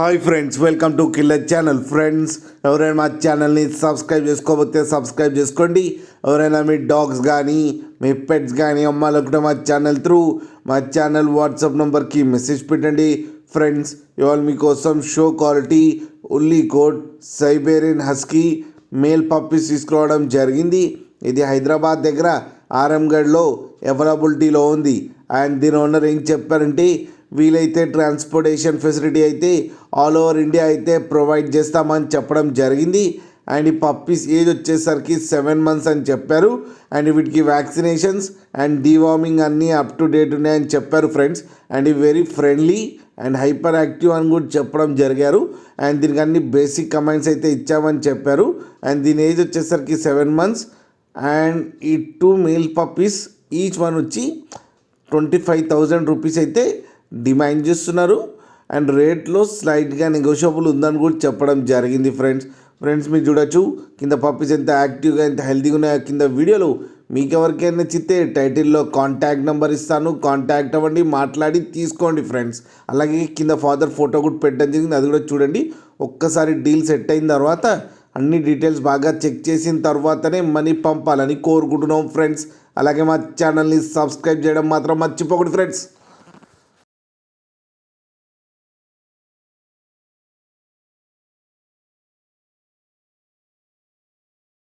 Hi friends, welcome to killer channel. Friends, ఎవరైనా మా ఛానల్ని సబ్స్క్రైబ్ చేసుకోకపోతే సబ్స్క్రైబ్ చేసుకోండి. ఎవరైనా మీ డాగ్స్ కానీ మీ పెట్స్ కానీ అమ్మాలనుకుంటే మా ఛానల్ వాట్సాప్ నెంబర్కి మెసేజ్ పెట్టండి. ఫ్రెండ్స్, ఇవాళ మీకోసం show quality woolly coat Siberian husky male puppies తీసుకురావడం జరిగింది. ఇది హైదరాబాద్ దగ్గర ఆరంగఢ్లో అవైలబిలిటీలో ఉంది. అండ్ దీని ఓనర్ ఏం చెప్పారంటే, వీలైతే ట్రాన్స్పోర్టేషన్ ఫెసిలిటీ అయితే ఆల్ ఓవర్ ఇండియా అయితే ప్రొవైడ్ చేస్తామని చెప్పడం జరిగింది. అండ్ ఈ పప్పీస్ ఏజ్ వచ్చేసరికి 7 months అని చెప్పారు. అండ్ వీటికి వ్యాక్సినేషన్స్ అండ్ డీవార్మింగ్ అన్నీ అప్ టు డేట్ ఉన్నాయని చెప్పారు ఫ్రెండ్స్. అండ్ ఇవి very friendly and hyper active అని కూడా చెప్పడం జరిగారు. అండ్ దీనికి అన్ని బేసిక్ కమెంట్స్ అయితే ఇచ్చామని చెప్పారు. అండ్ దీని ఏజ్ వచ్చేసరికి 7 months. అండ్ ఈ 2 మేల్ పప్పీస్ ఈచ్ వన్ వచ్చి 25,000 రూపీస్ అయితే డిమాండ్ చేస్తున్నారు. అండ్ రేట్లో స్లైట్గా నెగోషియబుల్ ఉందని కూడా చెప్పడం జరిగింది ఫ్రెండ్స్ మీరు చూడొచ్చు కింద పప్పీస్ ఎంత యాక్టివ్గా ఎంత హెల్తీగా ఉన్నాయో కింద వీడియోలో. మీకు ఎవరికైనా నచ్చితే టైటిల్లో కాంటాక్ట్ నెంబర్ ఇస్తాను, కాంటాక్ట్ అవ్వండి, మాట్లాడి తీసుకోండి ఫ్రెండ్స్. అలాగే కింద ఫాదర్ ఫోటో కూడా పెట్టడం జరిగింది, అది కూడా చూడండి. ఒక్కసారి డీల్ సెట్ అయిన తర్వాత అన్ని డీటెయిల్స్ బాగా చెక్ చేసిన తర్వాతనే మనీ పంపాలని కోరుకుంటున్నాం ఫ్రెండ్స్. అలాగే మా ఛానల్ని సబ్స్క్రైబ్ చేయడం మాత్రం మర్చిపోకండి ఫ్రెండ్స్.